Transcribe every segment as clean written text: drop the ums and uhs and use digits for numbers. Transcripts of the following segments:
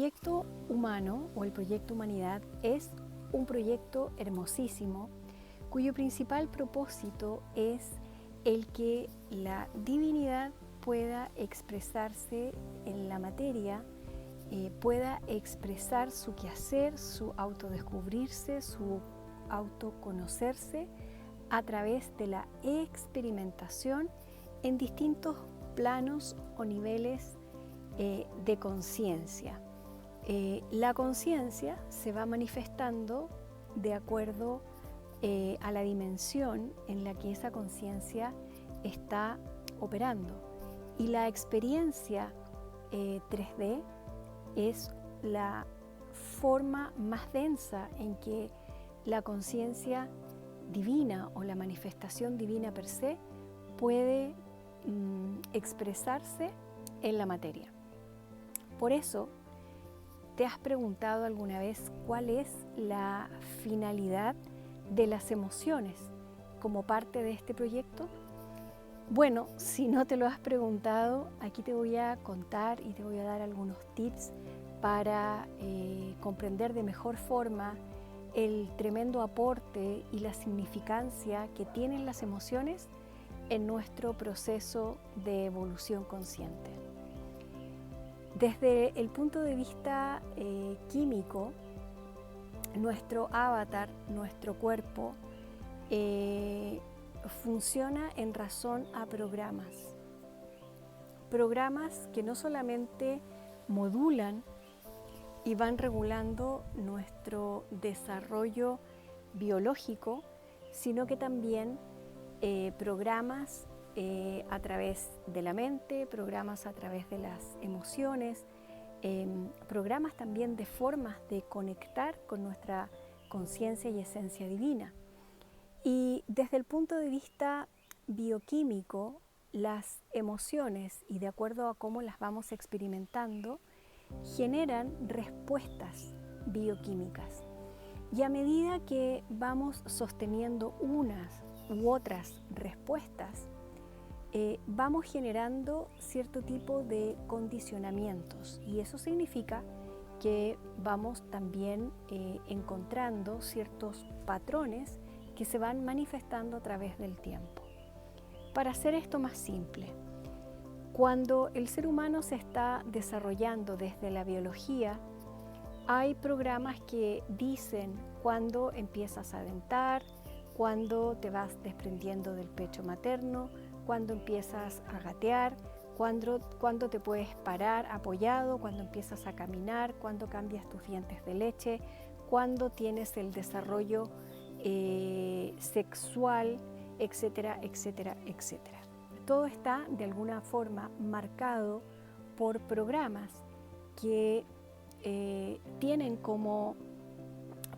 proyecto humano o el proyecto Humanidad es un proyecto hermosísimo cuyo principal propósito es el que la divinidad pueda expresarse en la materia, pueda expresar su quehacer, su autodescubrirse, su autoconocerse a través de la experimentación en distintos planos o niveles de conciencia. La conciencia se va manifestando de acuerdo a la dimensión en la que esa conciencia está operando. Y la experiencia 3D es la forma más densa en que la conciencia divina o la manifestación divina per se puede expresarse en la materia. Por eso, ¿te has preguntado alguna vez cuál es la finalidad de las emociones como parte de este proyecto? Bueno, si no te lo has preguntado, aquí te voy a contar y te voy a dar algunos tips para comprender de mejor forma el tremendo aporte y la significancia que tienen las emociones en nuestro proceso de evolución consciente. Desde el punto de vista químico, nuestro avatar, nuestro cuerpo, funciona en razón a programas. Programas que no solamente modulan y van regulando nuestro desarrollo biológico, sino que también programas a través de la mente, programas a través de las emociones, programas también de formas de conectar con nuestra conciencia y esencia divina. Y desde el punto de vista bioquímico, las emociones, y de acuerdo a cómo las vamos experimentando, generan respuestas bioquímicas. Y a medida que vamos sosteniendo unas u otras respuestas, vamos generando cierto tipo de condicionamientos, y eso significa que vamos también encontrando ciertos patrones que se van manifestando a través del tiempo. Para hacer esto más simple, cuando el ser humano se está desarrollando desde la biología, hay programas que dicen cuándo empiezas a dentar, cuándo te vas desprendiendo del pecho materno, cuándo empiezas a gatear, cuándo te puedes parar apoyado, cuándo empiezas a caminar, cuándo cambias tus dientes de leche, cuándo tienes el desarrollo sexual, etcétera, etcétera, etcétera. Todo está de alguna forma marcado por programas que tienen como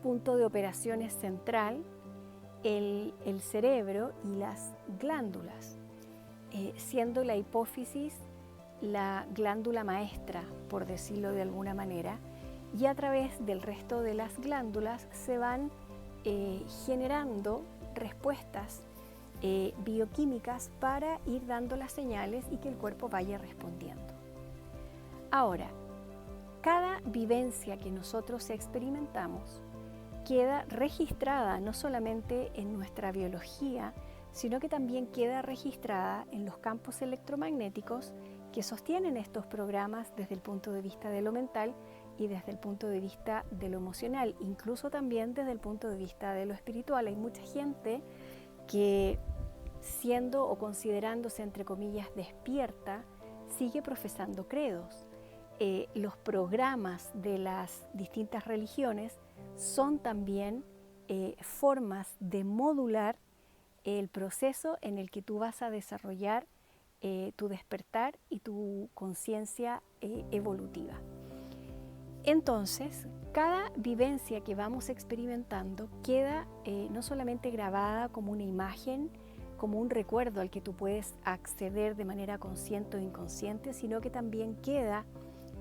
punto de operaciones central el cerebro y las glándulas, siendo la hipófisis la glándula maestra, por decirlo de alguna manera, y a través del resto de las glándulas se van generando respuestas bioquímicas para ir dando las señales y que el cuerpo vaya respondiendo. Ahora, cada vivencia que nosotros experimentamos queda registrada no solamente en nuestra biología, sino que también queda registrada en los campos electromagnéticos que sostienen estos programas desde el punto de vista de lo mental y desde el punto de vista de lo emocional, incluso también desde el punto de vista de lo espiritual. Hay mucha gente que, siendo o considerándose entre comillas despierta, sigue profesando credos. Los programas de las distintas religiones son también formas de modular el proceso en el que tú vas a desarrollar tu despertar y tu conciencia evolutiva. Entonces, cada vivencia que vamos experimentando queda no solamente grabada como una imagen, como un recuerdo al que tú puedes acceder de manera consciente o inconsciente, sino que también queda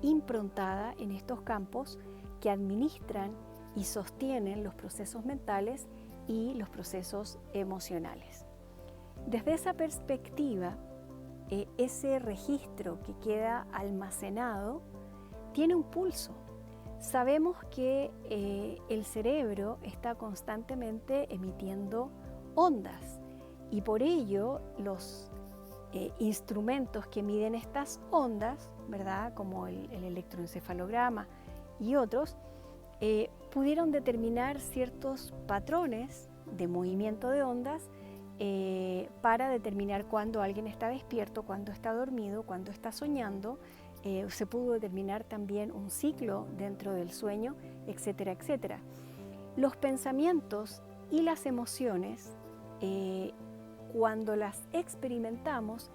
improntada en estos campos que administran y sostienen los procesos mentales y los procesos emocionales. Desde esa perspectiva, ese registro que queda almacenado tiene un pulso. Sabemos que el cerebro está constantemente emitiendo ondas y por ello los instrumentos que miden estas ondas, ¿verdad? Como el electroencefalograma y otros, pudieron determinar ciertos patrones de movimiento de ondas para determinar cuándo alguien está despierto, cuándo está dormido, cuándo está soñando. Se pudo determinar también un ciclo dentro del sueño, etcétera, etcétera. Los pensamientos y las emociones, cuando las experimentamos,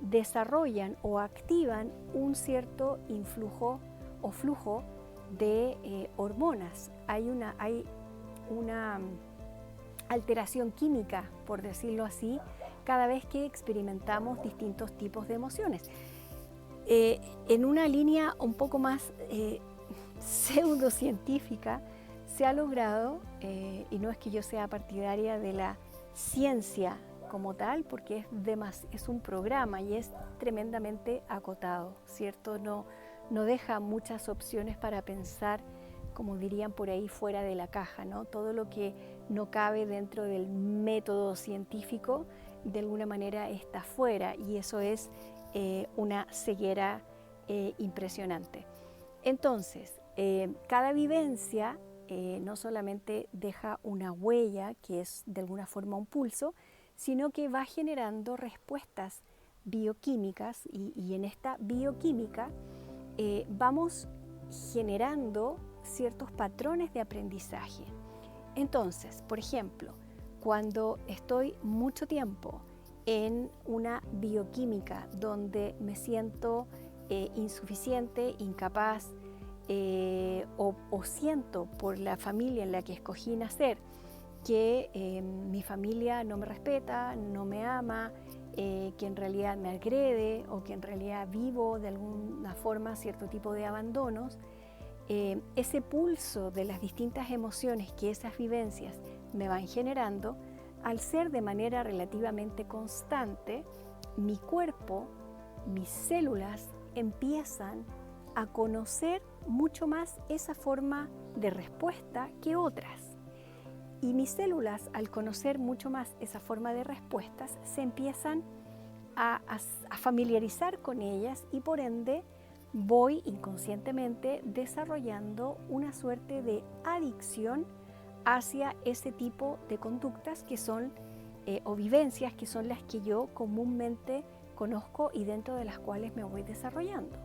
desarrollan o activan un cierto influjo o flujo de hormonas. Hay una alteración química, por decirlo así, cada vez que experimentamos distintos tipos de emociones. En una línea un poco más pseudocientífica, se ha logrado, y no es que yo sea partidaria de la ciencia como tal, porque es un programa y es tremendamente acotado, ¿cierto? No deja muchas opciones para pensar, como dirían por ahí, fuera de la caja, ¿no? Todo lo que no cabe dentro del método científico, de alguna manera está fuera, y eso es una ceguera impresionante. Entonces, cada vivencia no solamente deja una huella, que es de alguna forma un pulso, sino que va generando respuestas bioquímicas y en esta bioquímica vamos generando ciertos patrones de aprendizaje. Entonces, por ejemplo, cuando estoy mucho tiempo en una bioquímica donde me siento insuficiente, incapaz, o siento por la familia en la que escogí nacer que mi familia no me respeta, no me ama, que en realidad me agrede o que en realidad vivo de alguna forma cierto tipo de abandonos, ese pulso de las distintas emociones que esas vivencias me van generando, al ser de manera relativamente constante, mi cuerpo, mis células empiezan a conocer mucho más esa forma de respuesta que otras. Y mis células, al conocer mucho más esa forma de respuestas, se empiezan a familiarizar con ellas y por ende voy inconscientemente desarrollando una suerte de adicción hacia ese tipo de conductas que son o vivencias que son las que yo comúnmente conozco y dentro de las cuales me voy desarrollando.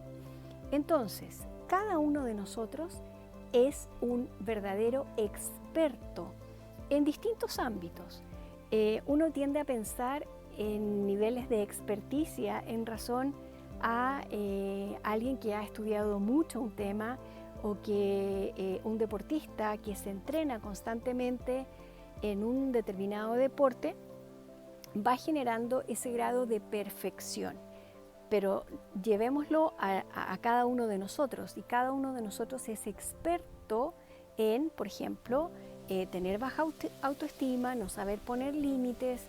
Entonces, cada uno de nosotros es un verdadero experto en distintos ámbitos. Uno tiende a pensar en niveles de experticia en razón a alguien que ha estudiado mucho un tema o que un deportista que se entrena constantemente en un determinado deporte va generando ese grado de perfección. Pero llevémoslo a cada uno de nosotros y cada uno de nosotros es experto en, por ejemplo, tener baja autoestima, no saber poner límites,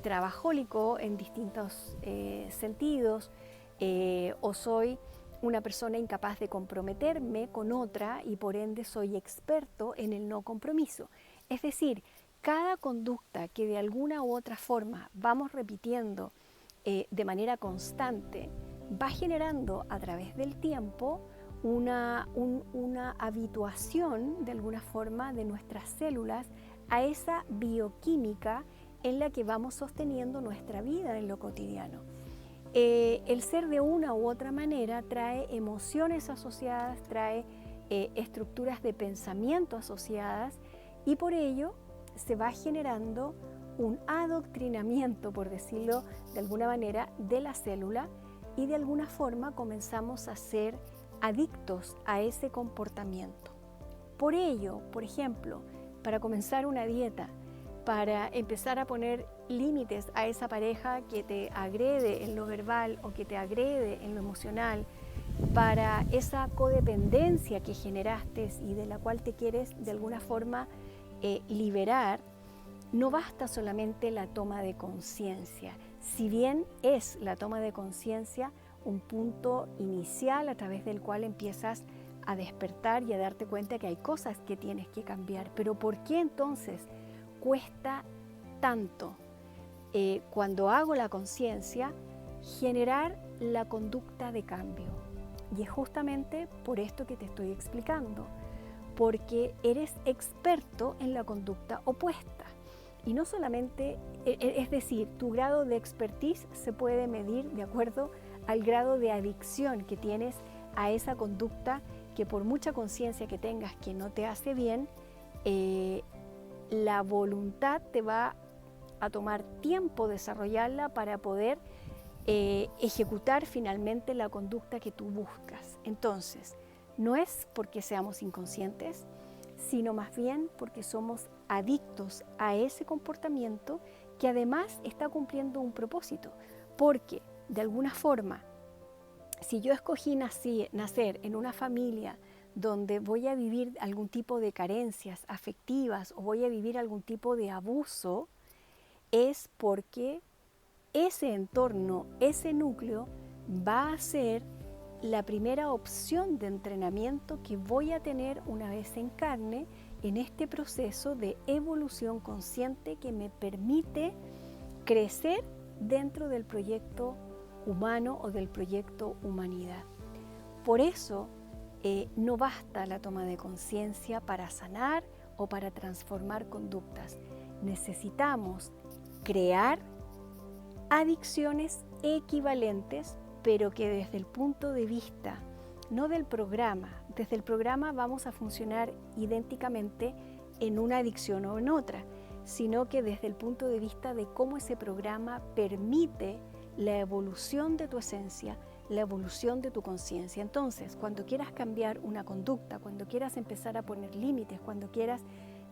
trabajólico en distintos sentidos, o soy una persona incapaz de comprometerme con otra y por ende soy experto en el no compromiso. Es decir, cada conducta que de alguna u otra forma vamos repitiendo de manera constante va generando a través del tiempo una habituación de alguna forma de nuestras células a esa bioquímica en la que vamos sosteniendo nuestra vida en lo cotidiano. El ser de una u otra manera trae emociones asociadas, trae estructuras de pensamiento asociadas y por ello se va generando un adoctrinamiento, por decirlo de alguna manera, de la célula y de alguna forma comenzamos a ser adictos a ese comportamiento. Por ello, por ejemplo, para comenzar una dieta, para empezar a poner límites a esa pareja que te agrede en lo verbal o que te agrede en lo emocional, para esa codependencia que generaste y de la cual te quieres de alguna forma liberar, no basta solamente la toma de conciencia. Si bien es la toma de conciencia un punto inicial a través del cual empiezas a despertar y a darte cuenta que hay cosas que tienes que cambiar. Pero ¿por qué entonces cuesta tanto, cuando hago la conciencia, generar la conducta de cambio? Y es justamente por esto que te estoy explicando, porque eres experto en la conducta opuesta. Y no solamente, es decir, tu grado de expertise se puede medir de acuerdo al grado de adicción que tienes a esa conducta que, por mucha conciencia que tengas que no te hace bien, la voluntad te va a tomar tiempo desarrollarla para poder ejecutar finalmente la conducta que tú buscas. Entonces, no es porque seamos inconscientes, sino más bien porque somos adictos a ese comportamiento que además está cumpliendo un propósito. Porque, de alguna forma, si yo escogí nacer en una familia donde voy a vivir algún tipo de carencias afectivas o voy a vivir algún tipo de abuso, es porque ese entorno, ese núcleo va a ser la primera opción de entrenamiento que voy a tener una vez en carne en este proceso de evolución consciente que me permite crecer dentro del proyecto humano o del proyecto humanidad. Por eso no basta la toma de conciencia para sanar o para transformar conductas. Necesitamos crear adicciones equivalentes, pero que desde el punto de vista, no del programa, desde el programa vamos a funcionar idénticamente en una adicción o en otra, sino que desde el punto de vista de cómo ese programa permite la evolución de tu esencia, la evolución de tu conciencia. Entonces, cuando quieras cambiar una conducta, cuando quieras empezar a poner límites, cuando quieras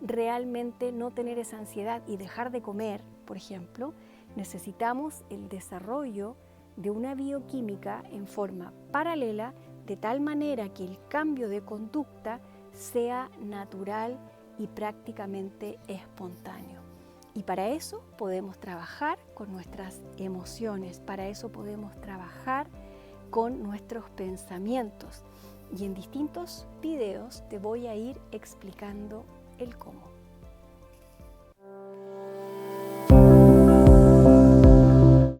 realmente no tener esa ansiedad y dejar de comer, por ejemplo, necesitamos el desarrollo de una bioquímica en forma paralela, de tal manera que el cambio de conducta sea natural y prácticamente espontáneo. Y para eso podemos trabajar con nuestras emociones, para eso podemos trabajar con nuestros pensamientos. Y en distintos videos te voy a ir explicando el cómo.